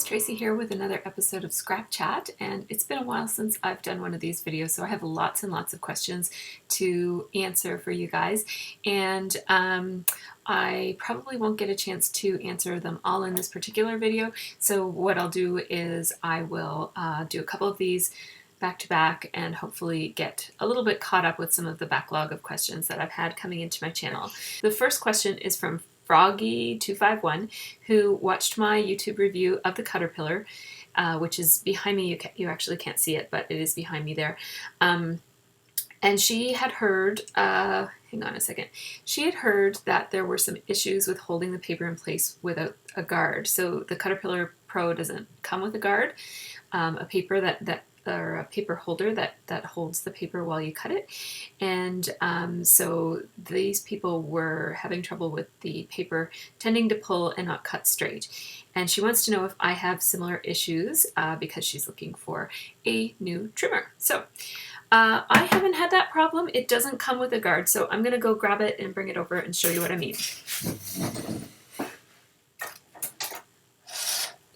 guys, Tracy here with another episode of Scrap Chat, and it's been a while since I've done one of these videos, so I have lots and lots of questions to answer for you guys, and I probably won't get a chance to answer them all in this particular video, so what I'll do is I will do a couple of these back to back and hopefully get a little bit caught up with some of the backlog of questions that I've had coming into my channel. The first question is from Froggy251, who watched my YouTube review of the Cutterpillar, which is behind me. You actually can't see it, but it is behind me there. And she had heard, hang on a second, she had heard that there were some issues with holding the paper in place without a guard. So the Cutterpillar Pro doesn't come with a guard, a paper or a paper holder that holds the paper while you cut it. And so these people were having trouble with the paper tending to pull and not cut straight. And she wants to know if I have similar issues because she's looking for a new trimmer. So I haven't had that problem. It doesn't come with a guard, so I'm going to go grab it and bring it over and show you what I mean.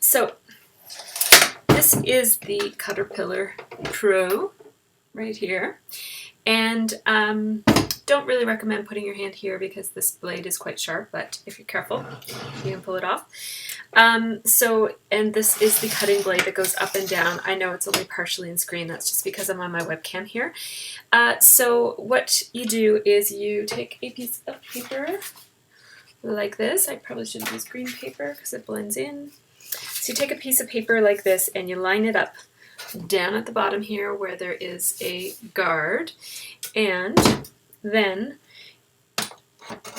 So this is the Cutterpillar Pro right here, and don't really recommend putting your hand here because this blade is quite sharp, but if you're careful, you can pull it off. And this is the cutting blade that goes up and down. I know it's only partially in screen, that's just because I'm on my webcam here. So what you do is you take a piece of paper like this. I probably should use green paper because it blends in. So you take a piece of paper like this and you line it up down at the bottom here where there is a guard, and then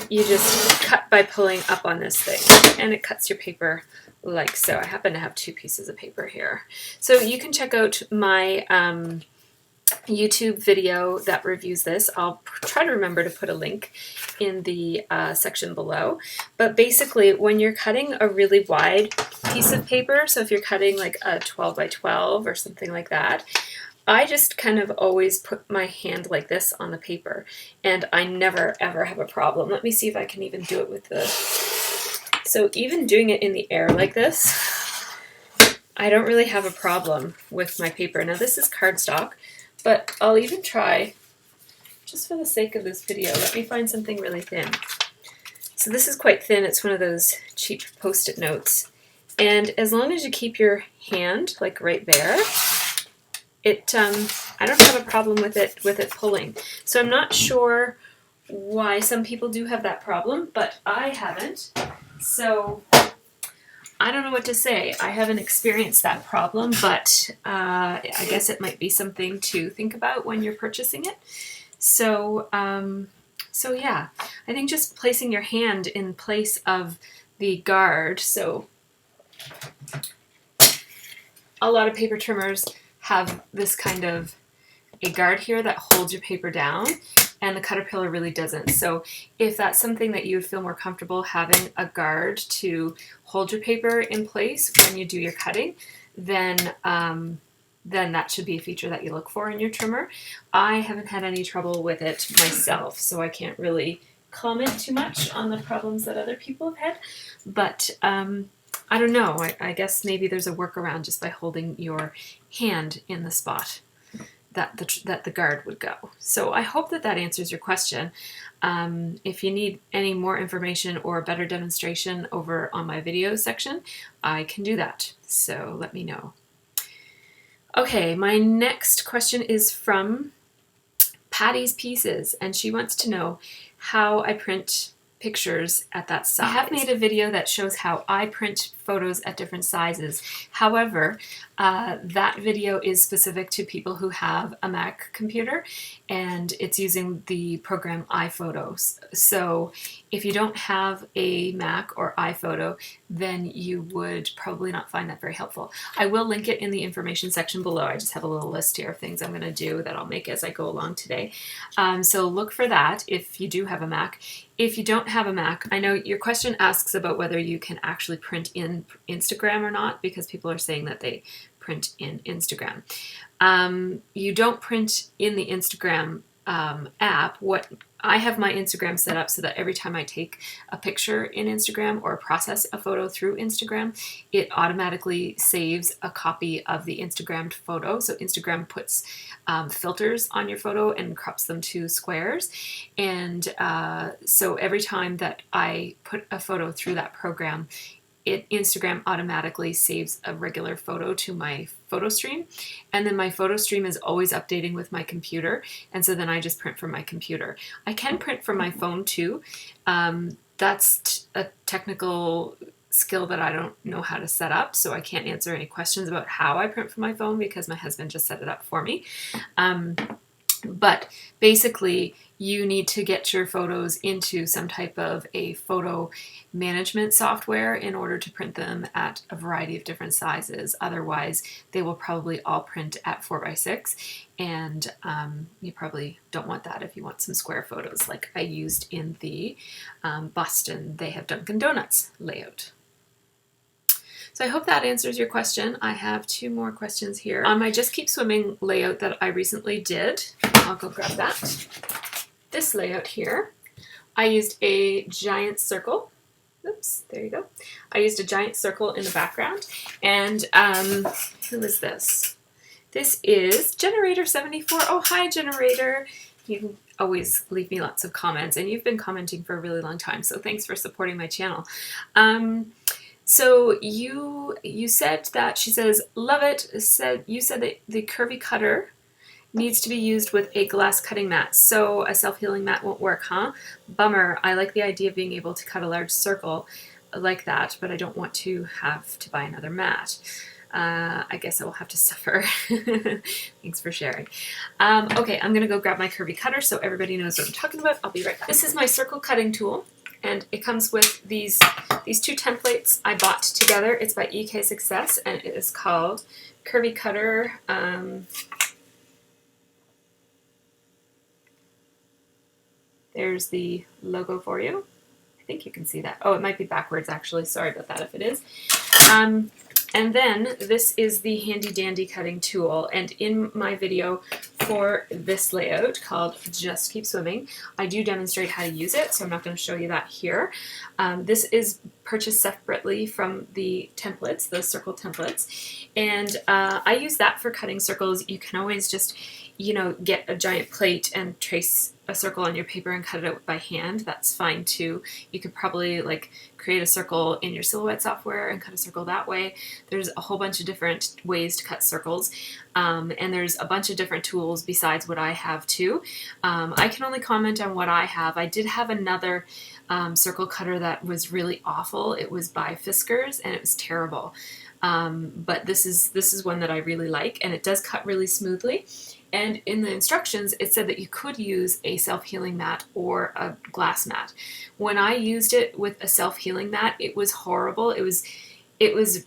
you just cut by pulling up on this thing, and it cuts your paper like so. I happen to have two pieces of paper here. So you can check out my YouTube video that reviews this. I'll try to remember to put a link in the section below. But basically, when you're cutting a really wide piece of paper, so if you're cutting like a 12 by 12 or something like that, I just kind of always put my hand like this on the paper, and I never ever have a problem. Let me see if I can even do it with the... So even doing it in the air like this, I don't really have a problem with my paper. Now this is cardstock, but I'll even try, just for the sake of this video, let me find something really thin. So this is quite thin. It's one of those cheap Post-it notes. And as long as you keep your hand like right there, I don't have a problem with it pulling. So I'm not sure why some people do have that problem, but I haven't. So I don't know what to say. I haven't experienced that problem, but I guess it might be something to think about when you're purchasing it. So, so yeah, I think just placing your hand in place of the guard. So a lot of paper trimmers have this kind of a guard here that holds your paper down, and the Cutterpillar really doesn't. So if that's something that you would feel more comfortable having a guard to hold your paper in place when you do your cutting, then that should be a feature that you look for in your trimmer. I haven't had any trouble with it myself, so I can't really comment too much on the problems that other people have had, but I don't know. I guess maybe there's a workaround just by holding your hand in the spot that the guard would go. So I hope that answers your question. If you need any more information or a better demonstration over on my video section, I can do that. So let me know. Okay, my next question is from Patty's Pieces, and she wants to know how I print pictures at that size. I have made a video that shows how I print photos at different sizes. However, that video is specific to people who have a Mac computer, and it's using the program iPhoto. So if you don't have a Mac or iPhoto, then you would probably not find that very helpful. I will link it in the information section below. I just have a little list here of things I'm going to do that I'll make as I go along today. So look for that if you do have a Mac. If you don't have a Mac, I know your question asks about whether you can actually print in Instagram or not, because people are saying that they print in Instagram. You don't print in the Instagram app, what I have my Instagram set up so that every time I take a picture in Instagram or process a photo through Instagram, it automatically saves a copy of the Instagrammed photo. So Instagram puts filters on your photo and crops them to squares. And so every time that I put a photo through that program, Instagram automatically saves a regular photo to my photo stream, and then my photo stream is always updating with my computer, and so then I just print from my computer. I can print from my phone too. That's a technical skill that I don't know how to set up, so I can't answer any questions about how I print from my phone because my husband just set it up for me. But basically, you need to get your photos into some type of a photo management software in order to print them at a variety of different sizes. Otherwise, they will probably all print at 4x6, and you probably don't want that if you want some square photos like I used in the Boston, they have Dunkin Donuts layout. So I hope that answers your question. I have 2 more questions here. On my Just Keep Swimming layout that I recently did, I'll go grab that. This layout here, I used a giant circle. Oops, there you go. I used a giant circle in the background. And who is this? This is Generator74. Oh, hi, Generator. You can always leave me lots of comments, and you've been commenting for a really long time, so thanks for supporting my channel. So you said that, she says, love it. You said that the curvy cutter needs to be used with a glass cutting mat, so a self-healing mat won't work, huh? Bummer. I like the idea of being able to cut a large circle like that, but I don't want to have to buy another mat. I guess I will have to suffer. Thanks for sharing. Okay, I'm gonna go grab my curvy cutter so everybody knows what I'm talking about. I'll be right back. This is my circle cutting tool, and it comes with these 2 templates I bought together. It's by EK Success, and it is called Curvy Cutter. There's the logo for you. I think you can see that. Oh, it might be backwards actually. Sorry about that if it is. And then this is the handy dandy cutting tool, and in my video for this layout called Just Keep Swimming, I do demonstrate how to use it, so I'm not going to show you that here. This is purchased separately from the templates, the circle templates, and I use that for cutting circles. You can always just, get a giant plate and trace a circle on your paper and cut it out by hand. That's fine too. You could probably create a circle in your Silhouette software and cut a circle that way. There's a whole bunch of different ways to cut circles, and there's a bunch of different tools besides what I have too. I can only comment on what I have. I did have another circle cutter that was really awful. It was by Fiskars and it was terrible. But this is one that I really like, and it does cut really smoothly. And in the instructions, it said that you could use a self-healing mat or a glass mat. When I used it with a self-healing mat, it was horrible. It was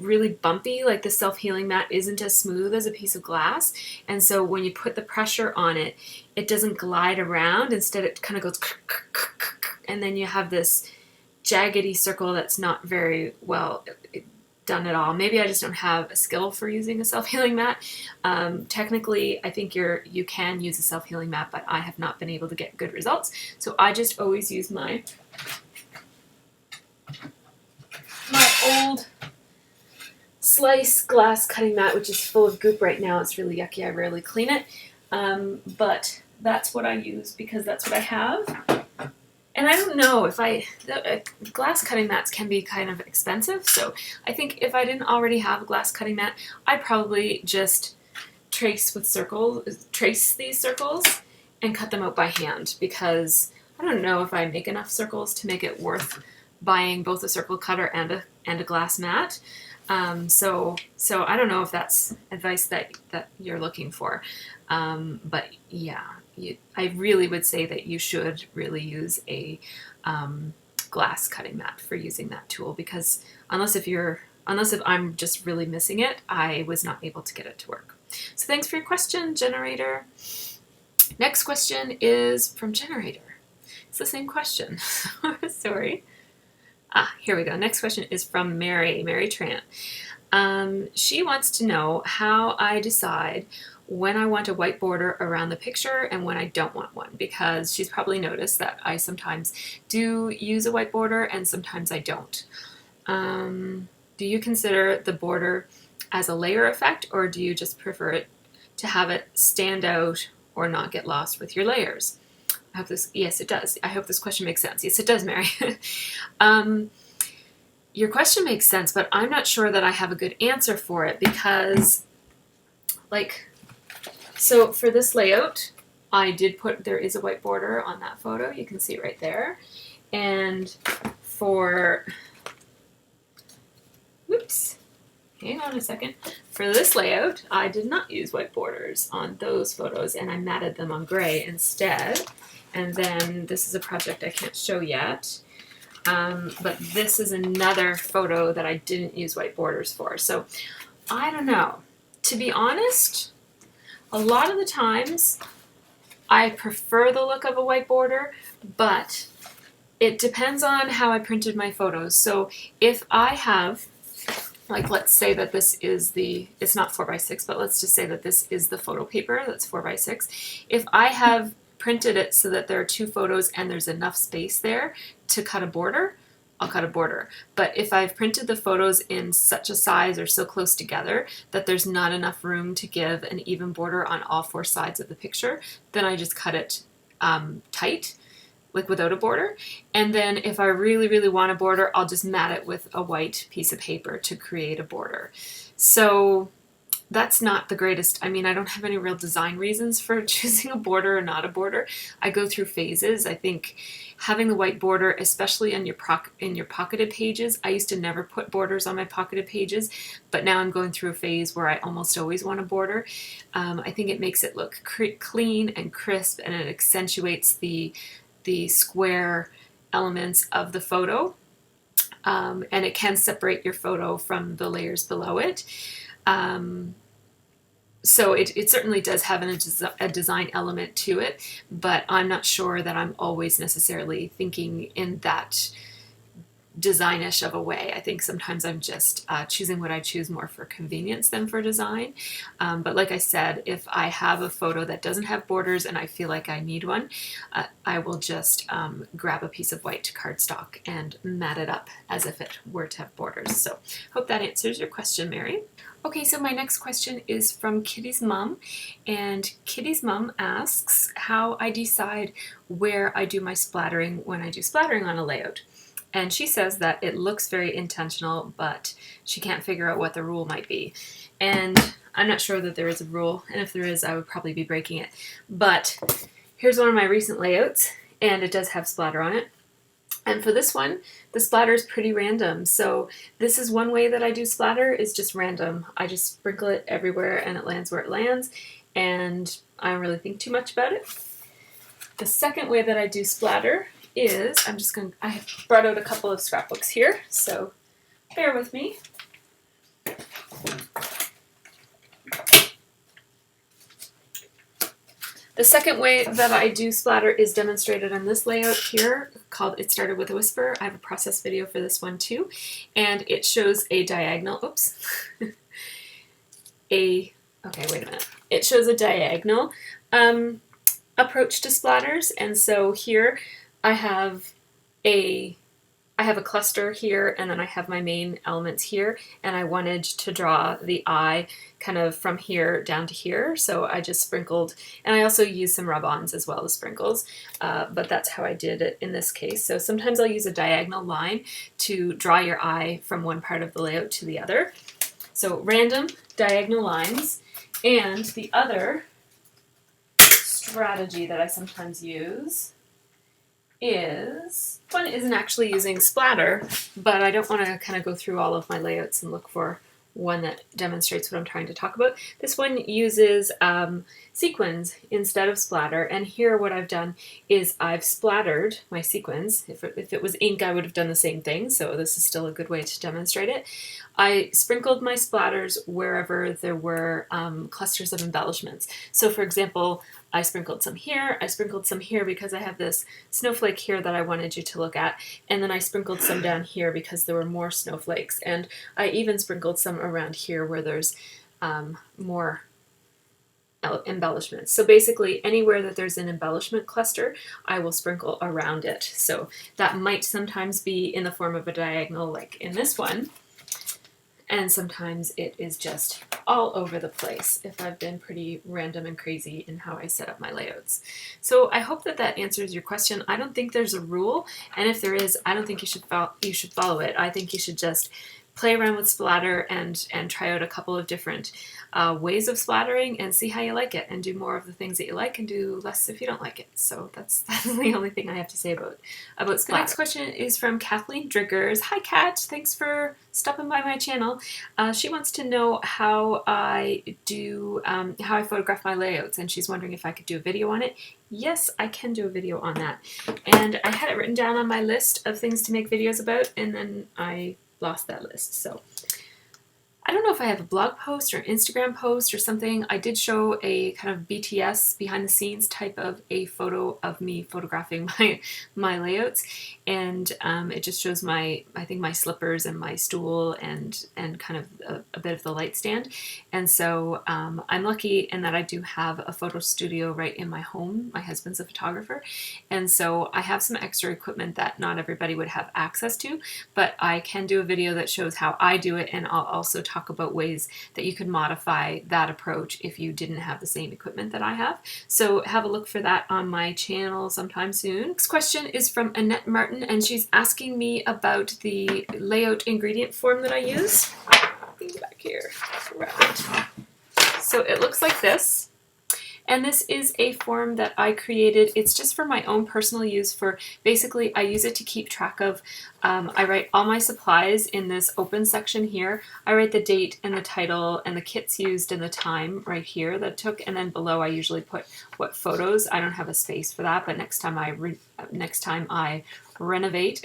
really bumpy. Like, the self-healing mat isn't as smooth as a piece of glass. And so when you put the pressure on it, it doesn't glide around. Instead, it kind of goes, and then you have this jaggedy circle that's not very well done at all. Maybe I just don't have a skill for using a self-healing mat. Technically, I think you can use a self-healing mat, but I have not been able to get good results. So I just always use my old slice glass cutting mat, which is full of goop right now. It's really yucky. I rarely clean it. But that's what I use because that's what I have. And I don't know if glass cutting mats can be kind of expensive, so I think if I didn't already have a glass cutting mat, I'd probably just trace these circles and cut them out by hand, because I don't know if I make enough circles to make it worth buying both a circle cutter and a glass mat. So I don't know if that's advice that you're looking for, but yeah. I really would say that you should really use a glass cutting mat for using that tool, because unless if I'm just really missing it, I was not able to get it to work. So thanks for your question, Generator. Next question is from Generator. It's the same question. Sorry. Here we go. Next question is from Mary Trant. She wants to know how I decide when I want a white border around the picture and when I don't want one, because she's probably noticed that I sometimes do use a white border and sometimes I don't. Do you consider the border as a layer effect, or do you just prefer it to have it stand out or not get lost with your layers? I hope this, yes, it does. I hope this question makes sense. Yes, it does, Mary. Your question makes sense, but I'm not sure that I have a good answer for it because, like, so for this layout, I did put, there is a white border on that photo. You can see right there. And for, whoops, hang on a second. For this layout, I did not use white borders on those photos, and I matted them on gray instead. And then this is a project I can't show yet. But this is another photo that I didn't use white borders for. So I don't know. To be honest, a lot of the times I prefer the look of a white border, but it depends on how I printed my photos. So if I have, like, let's say that this is the, it's not 4x6, but let's just say that this is the photo paper that's 4x6. If I have printed it so that there are two photos and there's enough space there to cut a border, I'll cut a border. But if I've printed the photos in such a size or so close together that there's not enough room to give an even border on all four sides of the picture, then I just cut it tight, like without a border. And then if I really, really want a border, I'll just mat it with a white piece of paper to create a border. So that's not the greatest. I mean, I don't have any real design reasons for choosing a border or not a border. I go through phases. I think having the white border, especially in your pocketed pages, I used to never put borders on my pocketed pages, but now I'm going through a phase where I almost always want a border. I think it makes it look clean and crisp, and it accentuates the square elements of the photo, and it can separate your photo from the layers below it. So it certainly does have a design element to it, but I'm not sure that I'm always necessarily thinking in that designish of a way. I think sometimes I'm just choosing what I choose more for convenience than for design. But like I said, if I have a photo that doesn't have borders and I feel like I need one, I will just grab a piece of white cardstock and mat it up as if it were to have borders. So hope that answers your question, Mary. Okay, so my next question is from Kitty's mom, and Kitty's mom asks how I decide where I do my splattering when I do splattering on a layout. And she says that it looks very intentional, but she can't figure out what the rule might be. And I'm not sure that there is a rule, and if there is, I would probably be breaking it. But here's one of my recent layouts, and it does have splatter on it. And for this one, the splatter is pretty random. So this is one way that I do splatter, is just random. I just sprinkle it everywhere and it lands where it lands, and I don't really think too much about it. The second way that I do splatter is, I have brought out a couple of scrapbooks here, so bear with me. The second way that I do splatter is demonstrated on this layout here, called It Started With a Whisper. I have a process video for this one too, and it shows a diagonal, okay, wait a minute. It shows a diagonal approach to splatters, and so here I have a cluster here, and then I have my main elements here, and I wanted to draw the eye kind of from here down to here, so I just sprinkled, and I also used some rub-ons as well as sprinkles, but that's how I did it in this case. So sometimes I'll use a diagonal line to draw your eye from one part of the layout to the other. So random diagonal lines, and the other strategy that I sometimes use is, one isn't actually using splatter, but I don't want to kind of go through all of my layouts and look for one that demonstrates what I'm trying to talk about. This one uses sequins instead of splatter, and here what I've done is I've splattered my sequins. If it was ink, I would have done the same thing, so this is still a good way to demonstrate it. I sprinkled my splatters wherever there were clusters of embellishments. So for example, I sprinkled some here, I sprinkled some here because I have this snowflake here that I wanted you to look at, and then I sprinkled some down here because there were more snowflakes, and I even sprinkled some around here where there's more embellishments. So basically anywhere that there's an embellishment cluster, I will sprinkle around it. So that might sometimes be in the form of a diagonal like in this one, and sometimes it is just all over the place if I've been pretty random and crazy in how I set up my layouts. So I hope that that answers your question. I don't think there's a rule, and if there is, I don't think you should follow it. I think you should just play around with splatter and try out a couple of different ways of splattering and see how you like it, and do more of the things that you like and do less if you don't like it. So that's the only thing I have to say about splatter. The next question is from Kathleen Driggers. Hi Kat, thanks for stopping by my channel. She wants to know how I photograph my layouts, and she's wondering if I could do a video on it. Yes, I can do a video on that. And I had it written down on my list of things to make videos about, and then I lost that list. So I don't know if I have a blog post or Instagram post or something. I did show a kind of BTS, behind the scenes type of a photo of me photographing my layouts, and it just shows I think my slippers and my stool and kind of a bit of the light stand. And so I'm lucky in that I do have a photo studio right in my home. My husband's a photographer, and so I have some extra equipment that not everybody would have access to, but I can do a video that shows how I do it, and I'll also talk about ways that you could modify that approach if you didn't have the same equipment that I have. So have a look for that on my channel sometime soon. Next question is from Annette Martin, and she's asking me about the layout ingredient form that I use. Back here. Right. So it looks like this. And this is a form that I created. It's just for my own personal use. For basically, I use it to keep track of, I write all my supplies in this open section here. I write the date and the title and the kits used and the time right here that it took. And then below I usually put what photos. I don't have a space for that, but next time I renovate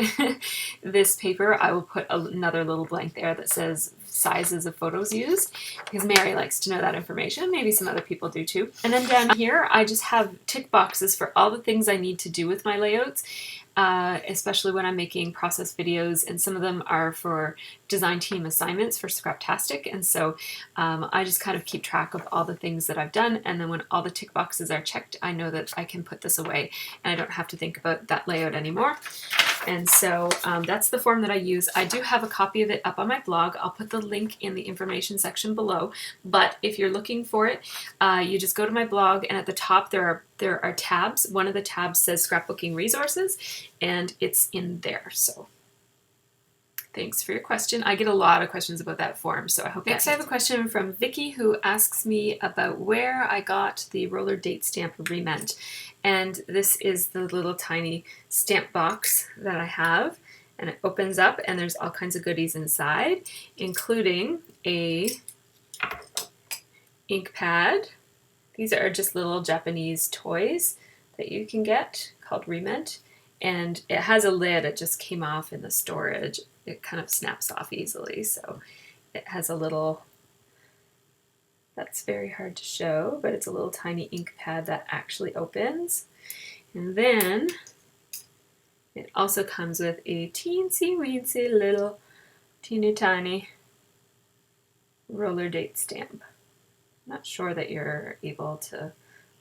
this paper, I will put another little blank there that says sizes of photos used, because Mary likes to know that information. Maybe some other people do too. And then down here, I just have tick boxes for all the things I need to do with my layouts, especially when I'm making process videos, and some of them are for design team assignments for Scraptastic. And so I just kind of keep track of all the things that I've done, and then when all the tick boxes are checked, I know that I can put this away and I don't have to think about that layout anymore. And so that's the form that I use. I do have a copy of it up on my blog. I'll put the link in the information section below, but if you're looking for it, you just go to my blog, and at the top there are tabs. One of the tabs says Scrapbooking Resources, and it's in there. So thanks for your question. I get a lot of questions about that form, so I hope. Next I have a question from Vicky, who asks me about where I got the roller date stamp Rement. And this is the little tiny stamp box that I have, and it opens up and there's all kinds of goodies inside, including a ink pad. These are just little Japanese toys that you can get called Rement, and it has a lid. It just came off in the storage. It kind of snaps off easily, so it has a little, that's very hard to show, but it's a little tiny ink pad that actually opens. And then it also comes with a teensy weensy little teeny tiny roller date stamp. I'm not sure that you're able to, I'm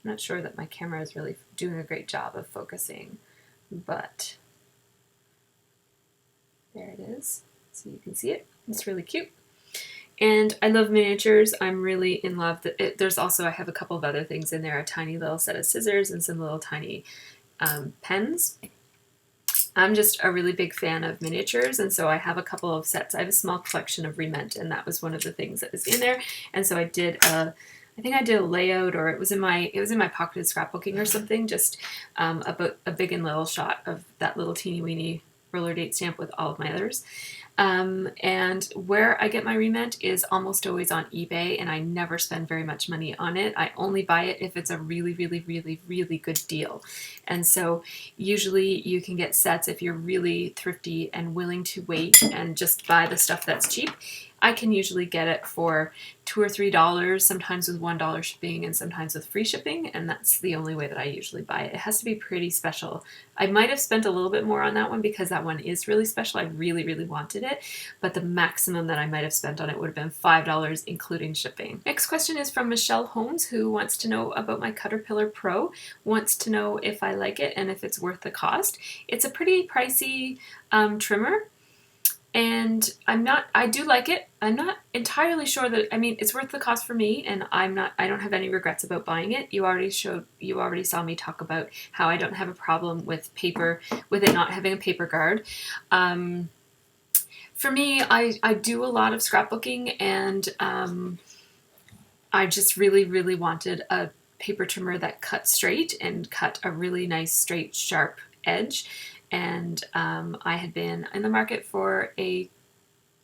not sure that my camera is really doing a great job of focusing, but there it is. So you can see it. It's really cute. And I love miniatures. I'm really in love. There's also, I have a couple of other things in there, a tiny little set of scissors and some little tiny pens. I'm just a really big fan of miniatures, and so I have a couple of sets. I have a small collection of Rement, and that was one of the things that was in there. And so I did I think I did a layout, or it was in my pocketed scrapbooking or something, just about a big and little shot of that little teeny weeny roller date stamp with all of my others. And where I get my Rement is almost always on eBay, and I never spend very much money on it. I only buy it if it's a really, really, really, really good deal. And so usually you can get sets if you're really thrifty and willing to wait and just buy the stuff that's cheap. I can usually get it for $2 or $3, sometimes with $1 shipping and sometimes with free shipping, and that's the only way that I usually buy it. It has to be pretty special. I might have spent a little bit more on that one because that one is really special. I really, really wanted it. it, but the maximum that I might have spent on it would have been $5 including shipping. Next question is from Michelle Holmes, who wants to know about my Cutterpillar Pro, wants to know if I like it and if it's worth the cost. It's a pretty pricey trimmer, and I do like it. I'm not entirely sure that, I mean, it's worth the cost for me, and I don't have any regrets about buying it. You already saw me talk about how I don't have a problem with it not having a paper guard. For me, I do a lot of scrapbooking, and I just really, really wanted a paper trimmer that cut straight and cut a really nice, straight, sharp edge. And I had been in the market for a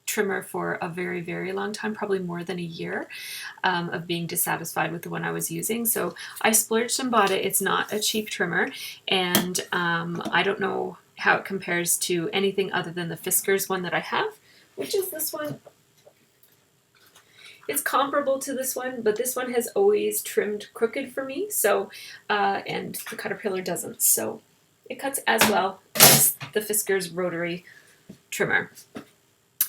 trimmer for a very, very long time, probably more than a year, of being dissatisfied with the one I was using. So I splurged and bought it. It's not a cheap trimmer, and I don't know how it compares to anything other than the Fiskars one that I have, which is this one. It's comparable to this one, but this one has always trimmed crooked for me, so and the Cutterpillar doesn't, so it cuts as well as the Fiskars rotary trimmer.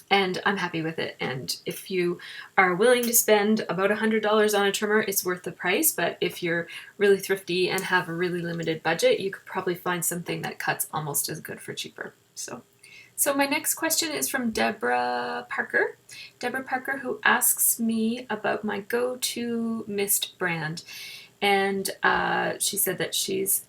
And I'm happy with it. And if you are willing to spend about $100 on a trimmer, it's worth the price. But if you're really thrifty and have a really limited budget, you could probably find something that cuts almost as good for cheaper. So my next question is from Deborah Parker. Deborah Parker, who asks me about my go-to mist brand. And she said that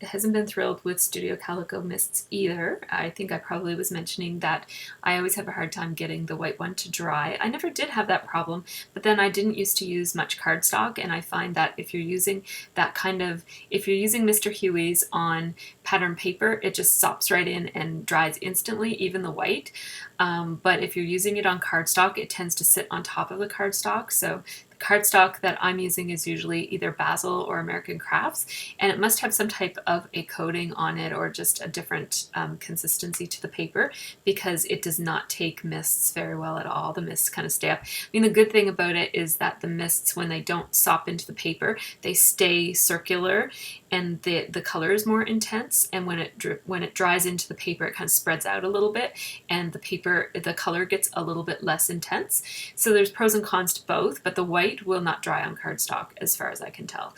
hasn't been thrilled with Studio Calico mists either. I think I probably was mentioning that I always have a hard time getting the white one to dry. I never did have that problem, but then I didn't used to use much cardstock, and I find that if you're using Mr. Huey's on pattern paper, it just sops right in and dries instantly, even the white. But if you're using it on cardstock, it tends to sit on top of the cardstock. So cardstock that I'm using is usually either Basil or American Crafts, and it must have some type of a coating on it or just a different consistency to the paper, because it does not take mists very well at all. The mists kind of stay up. I mean, the good thing about it is that the mists, when they don't sop into the paper, they stay circular, and the color is more intense, and when it dries into the paper, it kind of spreads out a little bit, and the color gets a little bit less intense. So there's pros and cons to both, but the white will not dry on cardstock as far as I can tell.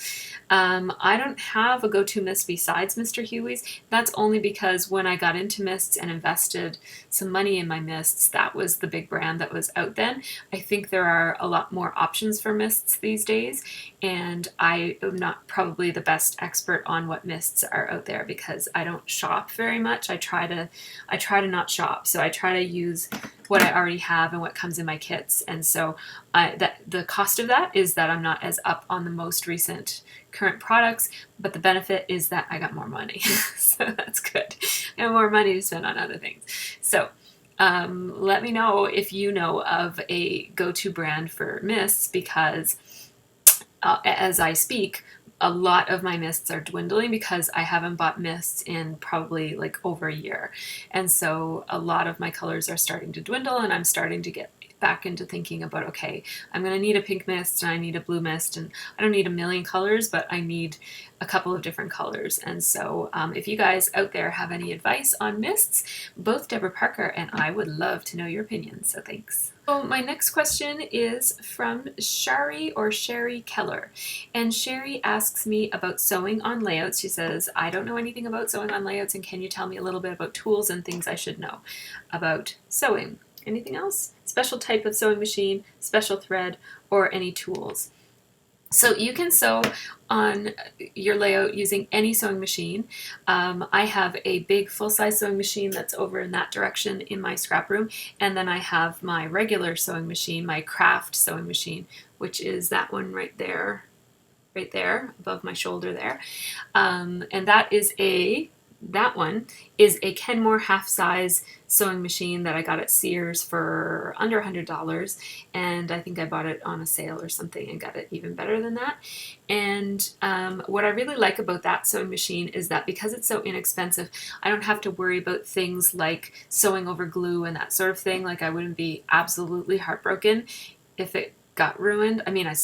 I don't have a go-to mist besides Mr. Huey's. That's only because when I got into mists and invested some money in my mists, that was the big brand that was out then. I think there are a lot more options for mists these days, and I am not probably the best expert on what mists are out there because I don't shop very much. I try to not shop, so I try to use what I already have and what comes in my kits, and so the cost of that is that I'm not as up on the most recent current products, but the benefit is that I got more money, so that's good. I have more money to spend on other things. So let me know if you know of a go-to brand for mists, because as I speak, a lot of my mists are dwindling because I haven't bought mists in probably like over a year. And so a lot of my colors are starting to dwindle, and I'm starting to get back into thinking about, okay, I'm going to need a pink mist and I need a blue mist, and I don't need a million colors, but I need a couple of different colors. And so if you guys out there have any advice on mists, both Deborah Parker and I would love to know your opinions, so thanks. So my next question is from Sherry Keller, and Sherry asks me about sewing on layouts. She says, I don't know anything about sewing on layouts, and can you tell me a little bit about tools and things I should know about sewing? Anything else? Special type of sewing machine, special thread, or any tools? So you can sew on your layout using any sewing machine. I have a big full-size sewing machine that's over in that direction in my scrap room, and then I have my regular sewing machine, my craft sewing machine, which is that one right there above my shoulder there. And that one is a Kenmore half-size sewing machine that I got at Sears for under $100, and I think I bought it on a sale or something and got it even better than that. And what I really like about that sewing machine is that because it's so inexpensive, I don't have to worry about things like sewing over glue and that sort of thing. Like, I wouldn't be absolutely heartbroken if it got ruined. I mean, I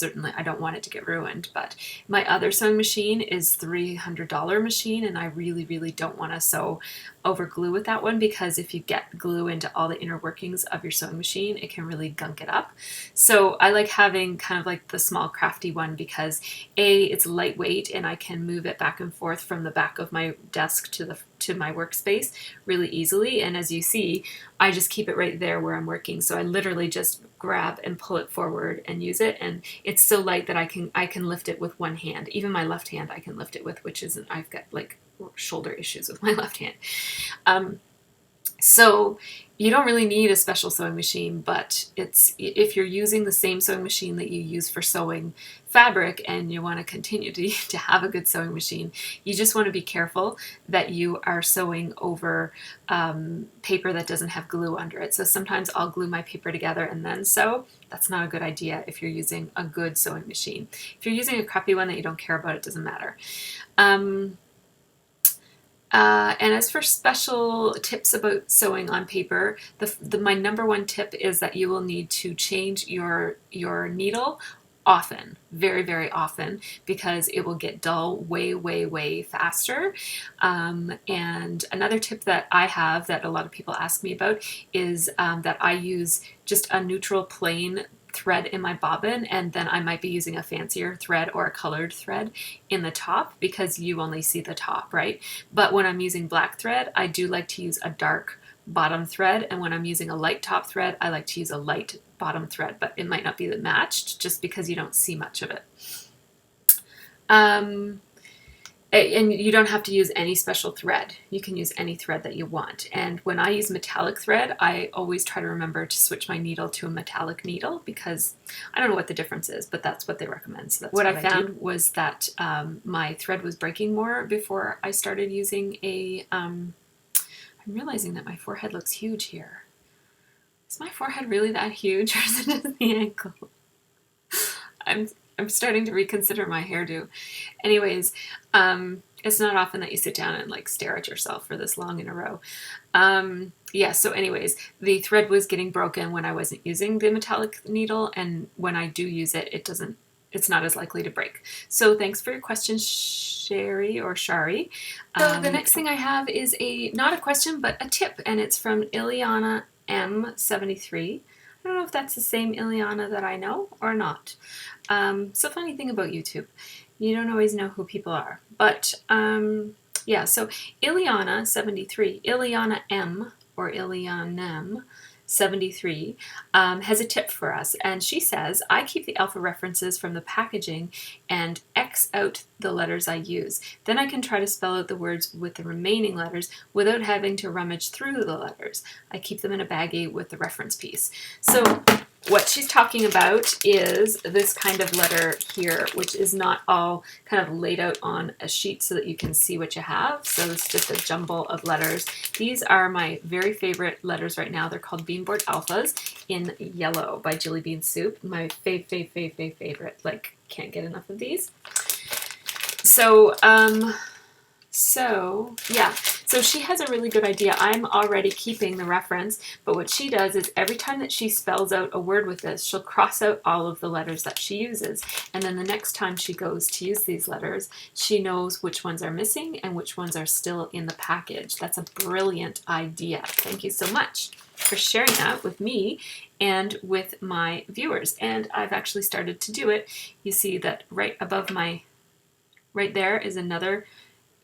don't want it to get ruined, but my other sewing machine is $300 machine, and I really, really don't want to sew over glue with that one, because if you get glue into all the inner workings of your sewing machine, it can really gunk it up. So I like having kind of like the small crafty one, because it's lightweight and I can move it back and forth from the back of my desk to my workspace really easily. And as you see, I just keep it right there where I'm working. So I literally just grab and pull it forward and use it, and it's so light that I can lift it with one hand. Even my left hand I can lift it with, which isn't, I've got like shoulder issues with my left hand. So you don't really need a special sewing machine, but if you're using the same sewing machine that you use for sewing fabric and you want to continue to have a good sewing machine, you just want to be careful that you are sewing over paper that doesn't have glue under it. So sometimes I'll glue my paper together and then sew. That's not a good idea if you're using a good sewing machine. If you're using a crappy one that you don't care about, it doesn't matter. And as for special tips about sewing on paper, my number one tip is that you will need to change your needle often, very, very often, because it will get dull way, way, way faster. And another tip that I have that a lot of people ask me about is that I use just a neutral plain thread in my bobbin, and then I might be using a fancier thread or a colored thread in the top, because you only see the top, right? But when I'm using black thread, I do like to use a dark bottom thread, and when I'm using a light top thread, I like to use a light bottom thread, but it might not be matched just because you don't see much of it. And you don't have to use any special thread. You can use any thread that you want. And when I use metallic thread, I always try to remember to switch my needle to a metallic needle, because I don't know what the difference is, but that's what they recommend. So that's what I found was that my thread was breaking more before I started using I'm realizing that my forehead looks huge here. Is my forehead really that huge, or is it just the ankle? I'm starting to reconsider my hairdo. Anyways, it's not often that you sit down and like stare at yourself for this long in a row. Yeah, so anyways, the thread was getting broken when I wasn't using the metallic needle, and when I do use it, it's not as likely to break. So thanks for your question, Sherry or Shari. So the next thing I have is not a question, but a tip, and it's from Ileana M73. I don't know if that's the same Ileana that I know or not. So funny thing about YouTube, you don't always know who people are. But yeah, so Ileana73, Ileana M or Ileanem 73 has a tip for us, and she says, I keep the alpha references from the packaging and X out the letters I use. Then I can try to spell out the words with the remaining letters without having to rummage through the letters. I keep them in a baggie with the reference piece. So what she's talking about is this kind of letter here, which is not all kind of laid out on a sheet so that you can see what you have. So it's just a jumble of letters. These are my very favorite letters right now. They're called Beanboard Alphas in yellow by Jilly Bean Soup. My favorite. Like, can't get enough of these. So yeah, so she has a really good idea. I'm already keeping the reference, but what she does is every time that she spells out a word with this, she'll cross out all of the letters that she uses. And then the next time she goes to use these letters, she knows which ones are missing and which ones are still in the package. That's a brilliant idea. Thank you so much for sharing that with me and with my viewers. And I've actually started to do it. You see that right above right there is another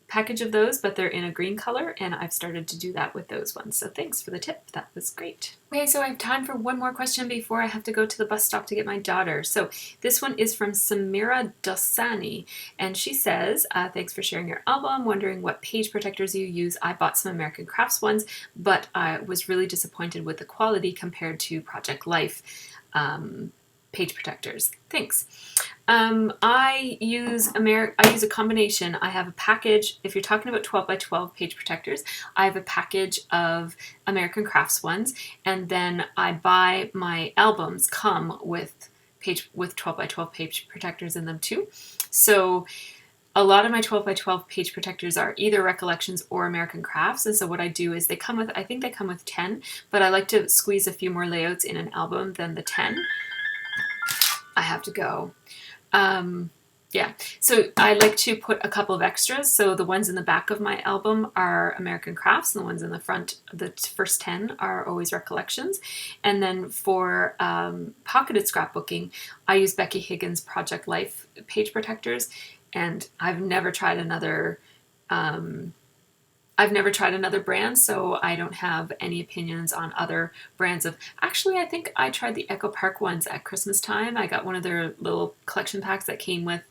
package of those, but they're in a green color, and I've started to do that with those ones. So thanks for the tip. That was great. Okay, so I have time for one more question before I have to go to the bus stop to get my daughter. So this one is from Samira Dosani, and she says, thanks for sharing your album. Wondering what page protectors you use. I bought some American Crafts ones, but I was really disappointed with the quality compared to Project Life page protectors. Thanks. I use a combination. I have a package. If you're talking about 12 by 12 page protectors, I have a package of American Crafts ones, and then I buy my albums come with 12 by 12 page protectors in them too. So a lot of my 12 by 12 page protectors are either Recollections or American Crafts, and so what I do is I think they come with 10, but I like to squeeze a few more layouts in an album than the 10. I have to go. Yeah, so I like to put a couple of extras. So the ones in the back of my album are American Crafts, and the ones in the front, the first 10, are always Recollections. And then for pocketed scrapbooking, I use Becky Higgins' Project Life page protectors, and I've never tried another brand, so I don't have any opinions on other brands of... Actually, I think I tried the Echo Park ones at Christmas time. I got one of their little collection packs that came with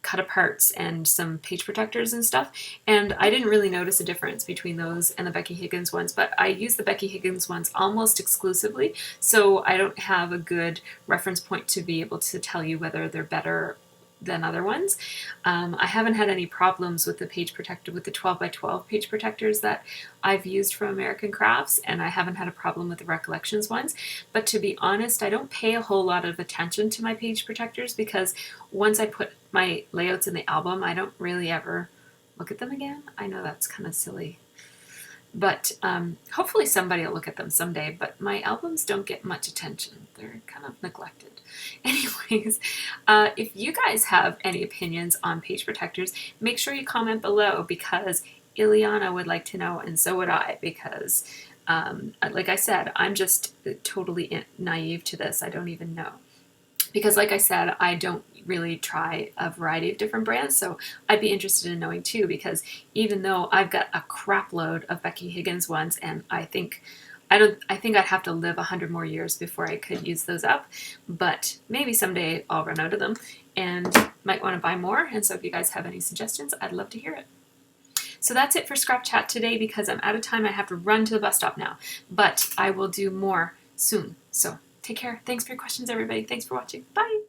cut-aparts and some page protectors and stuff, and I didn't really notice a difference between those and the Becky Higgins ones, but I use the Becky Higgins ones almost exclusively, so I don't have a good reference point to be able to tell you whether they're better than other ones. I haven't had any problems with the page protector, with the 12 by 12 page protectors that I've used from American Crafts, and I haven't had a problem with the Recollections ones. But to be honest, I don't pay a whole lot of attention to my page protectors, because once I put my layouts in the album, I don't really ever look at them again. I know that's kind of silly, but hopefully somebody will look at them someday. But my albums don't get much attention. They're kind of neglected. Anyways, if you guys have any opinions on page protectors, make sure you comment below, because Ileana would like to know, and so would I, because like I said, I'm just totally naive to this. I don't even know. Because like I said, I don't really try a variety of different brands, so I'd be interested in knowing too, because even though I've got a crap load of Becky Higgins ones, and I think I'd have to live 100 more years before I could use those up, but maybe someday I'll run out of them and might want to buy more, and so if you guys have any suggestions, I'd love to hear it. So that's it for Scrap Chat today, because I'm out of time. I have to run to the bus stop now, but I will do more soon. So take care. Thanks for your questions, everybody. Thanks for watching. Bye.